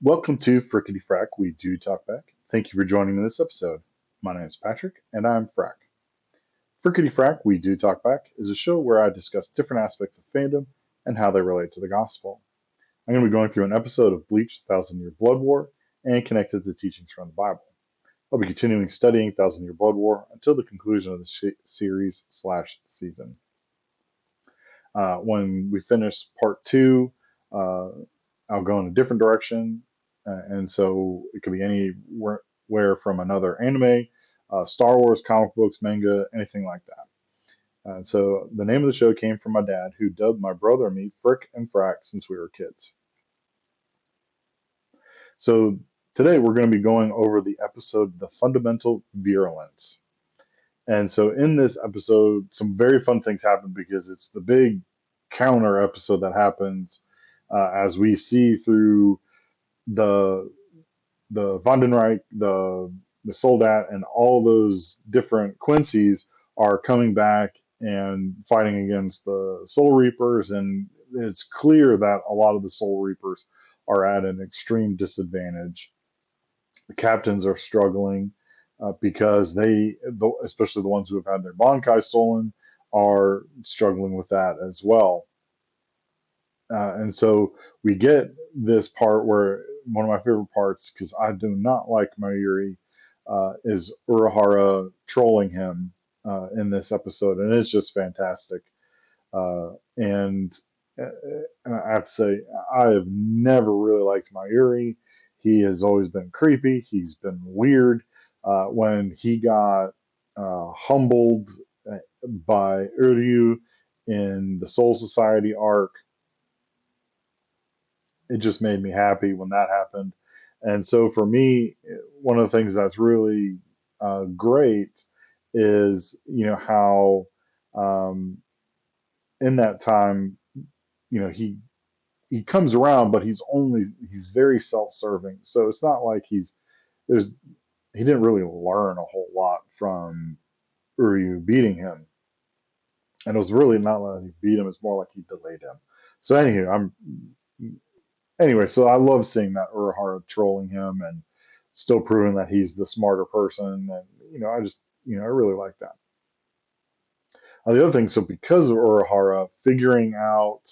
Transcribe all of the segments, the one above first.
Welcome to Frickety Frack. We do talk back. Thank you for joining me this episode. My name is Patrick, and I'm Frack. Frickety Frack, We Do Talk Back is a show where I discuss different aspects of fandom and how they relate to the gospel. I'm going to be going through an episode of Bleach, Thousand Year Blood War, and connected to teachings from the Bible. I'll be continuing studying Thousand Year Blood War until the conclusion of the series/season. When we finish part two, uh, I'll go in a different direction, and so it could be anywhere from another anime, Star Wars, comic books, manga, anything like that. So the name of the show came from my dad, who dubbed my brother and me Frick and Frack since we were kids. So today we're going to be going over the episode "The Fundamental Virulence." And so in this episode, some very fun things happen because it's the big counter episode that happens as we see through the Vandenreich, the Soldat, and all those different Quincy's are coming back and fighting against the Soul Reapers, and it's clear that a lot of the Soul Reapers are at an extreme disadvantage. The captains are struggling because especially the ones who have had their Bankai stolen, are struggling with that as well. And so we get this part where one of my favorite parts, because I do not like Mayuri, is Urahara trolling him in this episode, and it's just fantastic. And I have to say, I have never really liked Mayuri. He has always been creepy. He's been weird. When he got humbled by Uryu in the Soul Society arc, it just made me happy when that happened. And so for me, one of the things that's really great is how um, in that time he comes around, but he's very self-serving. So it's not like there's he didn't really learn a whole lot from Uryu beating him, and it was really not like he beat him; it's more like he delayed him. So anyway, so I love seeing that Urahara trolling him and still proving that he's the smarter person, and I really like that. The other thing, so because of Urahara figuring out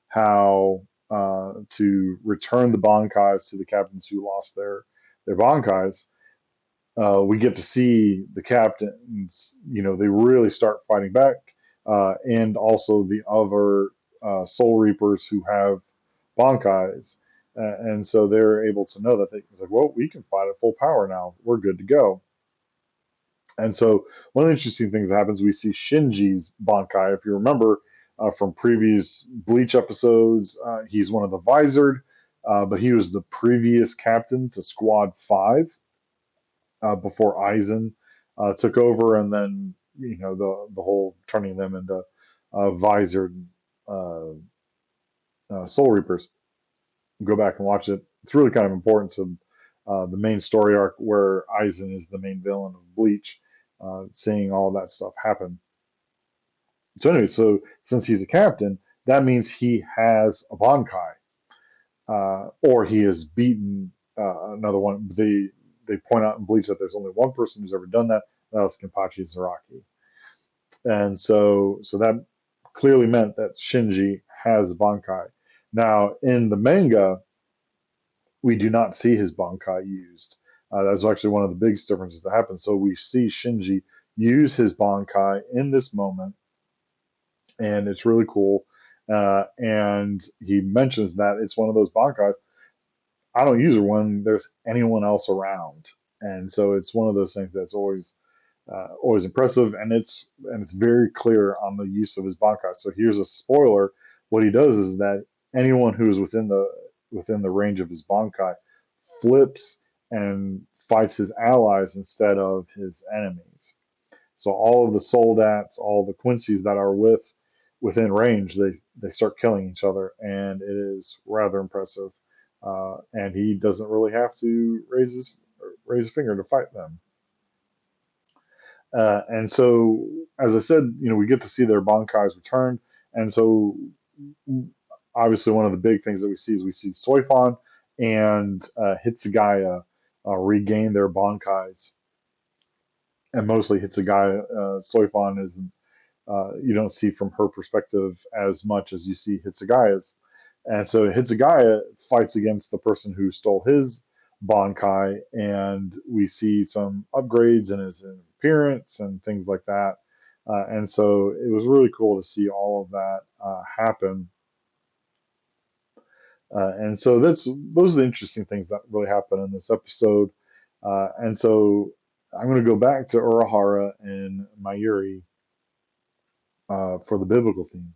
how to return the Bankais to the captains who lost their Bankais, we get to see the captains. They really start fighting back, and also the other Soul Reapers who have Bankais, and so they're able to know that it's like, well, we can fight at full power now. We're good to go. And so one of the interesting things that happens, we see Shinji's Bankai. If you remember from previous Bleach episodes, he's one of the Visored, but he was the previous captain to Squad 5 before Aizen took over, and then the whole turning them into Visored uh, Soul Reapers. Go back and watch it. It's really kind of important to the main story arc where Aizen is the main villain of Bleach, seeing all that stuff happen. So anyway, so since he's a captain, that means he has a Bankai, or he has beaten another one. They point out in Bleach that there's only one person who's ever done that. That was Kenpachi Zaraki, and so that clearly meant that Shinji has a Bankai. Now in the manga, we do not see his Bankai used. That's actually one of the biggest differences that happens. So we see Shinji use his Bankai in this moment, and it's really cool. And he mentions that it's one of those Bankais. I don't use it when there's anyone else around, and so it's one of those things that's always impressive, and it's very clear on the use of his Bankai. So here's a spoiler: what he does is that anyone who is within the range of his Bankai flips and fights his allies instead of his enemies. So all of the Soldats, all the Quincy's that are within range, they start killing each other, and it is rather impressive. And he doesn't really have to raise a finger to fight them. And so, as I said, we get to see their Bankais returned, and so obviously one of the big things that we see is we see Soifan and Hitsugaya regain their bankais, and mostly Hitsugaya. Soifan is you don't see from her perspective as much as you see Hitsugaya's. And so Hitsugaya fights against the person who stole his Bankai, and we see some upgrades in his appearance and things like that. And so it was really cool to see all of that happen. And so those are the interesting things that really happen in this episode. And so I'm going to go back to Urahara and Mayuri for the biblical theme.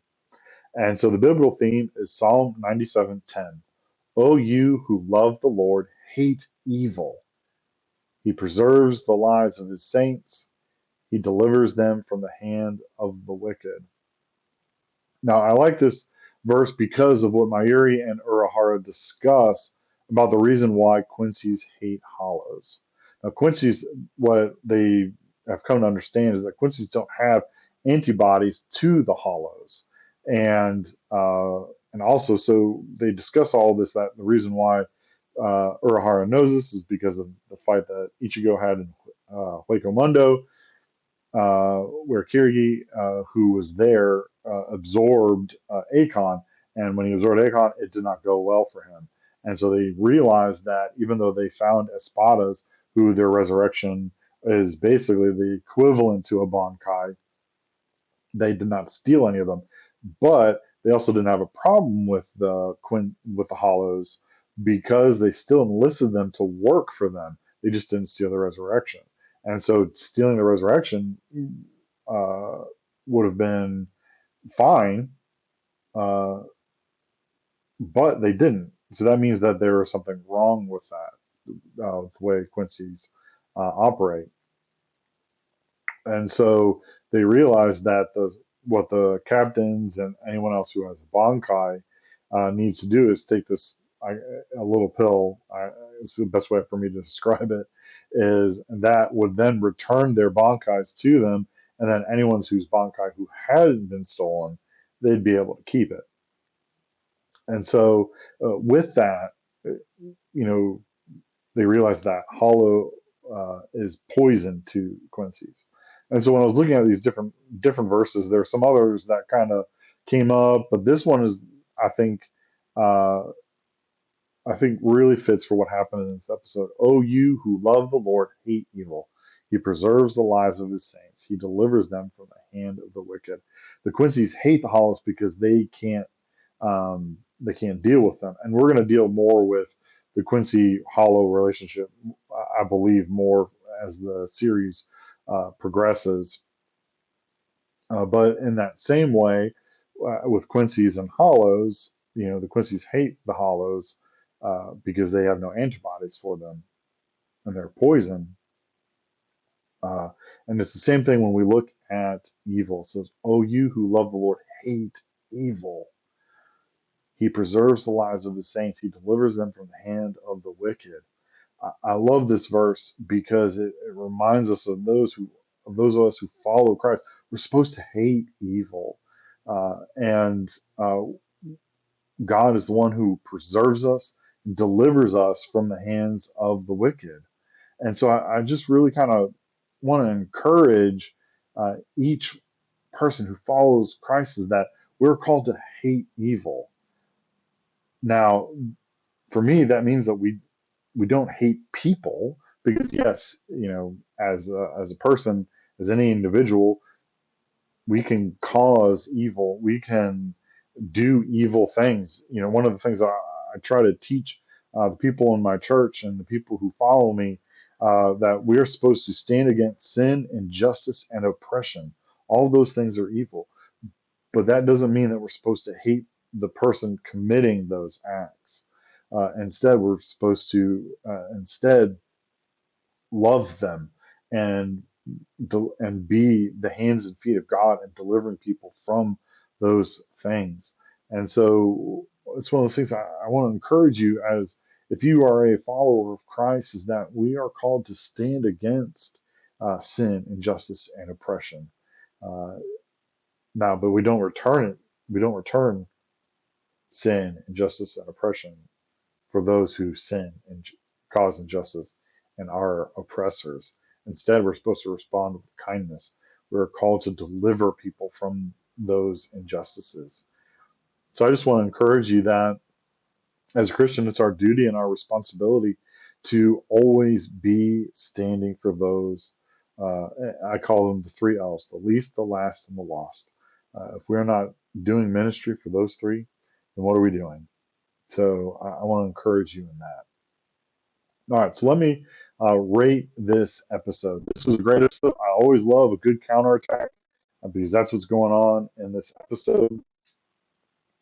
And so the biblical theme is Psalm 97:10. O you who love the Lord, hate evil. He preserves the lives of his saints. He delivers them from the hand of the wicked. Now, I like this verse because of what Mayuri and Urahara discuss about the reason why Quincy's hate hollows. Now, Quincy's, what they have come to understand is that Quincy's don't have antibodies to the hollows. And also, so they discuss all this, that the reason why Urahara knows this is because of the fight that Ichigo had in Hueco Mundo, where Kirigi, who was there, absorbed Akon, and when he absorbed Akon, it did not go well for him. And so they realized that even though they found Espadas, who their resurrection is basically the equivalent to a Bankai, they did not steal any of them. But they also didn't have a problem with the Hollows because they still enlisted them to work for them. They just didn't steal the resurrection. And so stealing the resurrection uh, would have been fine, uh, but they didn't. So that means that there was something wrong with that, with the way Quincy's operate. And so they realized that what the captains and anyone else who has a Bankai needs to do is take a little pill. It's the best way for me to describe it, is that would then return their Bankais to them, and then anyone whose Bankai who hadn't been stolen, they'd be able to keep it. And so with that, you know, they realized that hollow is poison to Quincy's. And so when I was looking at these different verses, there's some others that kind of came up, but this one is, I think, uh, I think really fits for what happened in this episode. Oh, you who love the Lord, hate evil. He preserves the lives of his saints. He delivers them from the hand of the wicked. The Quincy's hate the Hollows because they can't deal with them. And we're going to deal more with the Quincy Hollow relationship, I believe, more as the series progresses. But in that same way, with Quincy's and Hollows, the Quincy's hate the Hollows because they have no antibodies for them and they're poison. Uh, and it's the same thing when we look at evil. It says, "Oh, you who love the Lord, hate evil. He preserves the lives of his saints. He delivers them from the hand of the wicked." I love this verse because it reminds us of those of us who follow Christ. We're supposed to hate evil, and God is the one who preserves us, and delivers us from the hands of the wicked. And so I just really kind of want to encourage each person who follows Christ is that we're called to hate evil. Now, for me, that means that we don't hate people because yes, as a person, as any individual, we can cause evil. We can do evil things. One of the things I try to teach the people in my church and the people who follow me that we're supposed to stand against sin, injustice, and oppression. All of those things are evil, but that doesn't mean that we're supposed to hate the person committing those acts. Instead, we're supposed to instead love them and and be the hands and feet of God and delivering people from those things. And so it's one of those things I want to encourage you as if you are a follower of Christ, is that we are called to stand against sin, injustice, and oppression. Uh, Now, but we don't return it. We don't return sin, injustice, and oppression. for those who sin and cause injustice and are oppressors. Instead, we're supposed to respond with kindness. We're called to deliver people from those injustices. So I just want to encourage you that as a Christian, it's our duty and our responsibility to always be standing for those. Uh, I call them the three L's: the least, the last, and the lost. If we're not doing ministry for those three, then what are we doing? So I want to encourage you in that. All right, so let me rate this episode. This was a great episode. I always love a good counterattack because that's what's going on in this episode.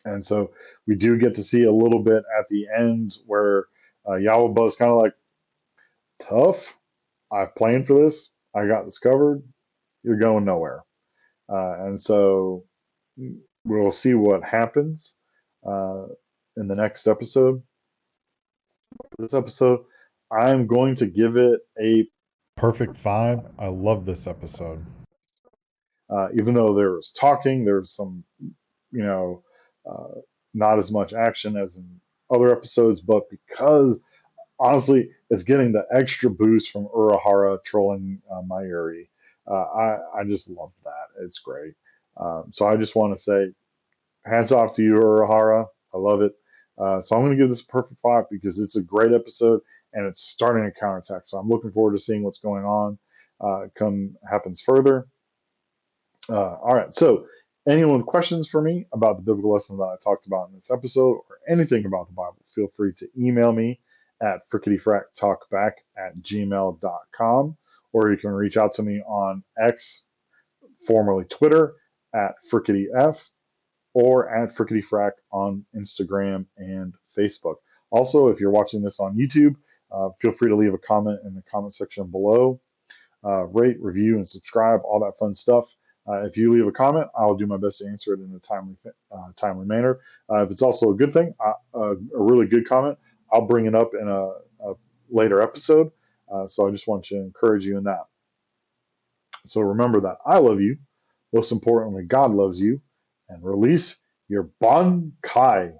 And so we do get to see a little bit at the end where Yahweh is kind of like, tough. I planned for this. I got this covered. You're going nowhere. And so we'll see what happens uh, in the next episode. This episode, I'm going to give it a Perfect 5. I love this episode. even though there was talking, there was some, you know, uh, not as much action as in other episodes, but because honestly, it's getting the extra boost from Urahara trolling Mayuri. I just love that. It's great. So I just want to say, hats off to you, Urahara. I love it. So I'm going to give this a perfect 5 because it's a great episode and it's starting a counterattack. So I'm looking forward to seeing what's going on come happens further. All right. So, anyone with questions for me about the biblical lesson that I talked about in this episode or anything about the Bible, feel free to email me at frickityfractalkback@gmail.com, or you can reach out to me on X, formerly Twitter, at frickityf, or at frickityfrac on Instagram and Facebook. Also, if you're watching this on YouTube, feel free to leave a comment in the comment section below. Rate, review, and subscribe, all that fun stuff. If you leave a comment, I'll do my best to answer it in a timely manner. If it's also a good thing, a really good comment, I'll bring it up in a later episode. So I just want to encourage you in that. So remember that I love you. Most importantly, God loves you. And release your Bankai.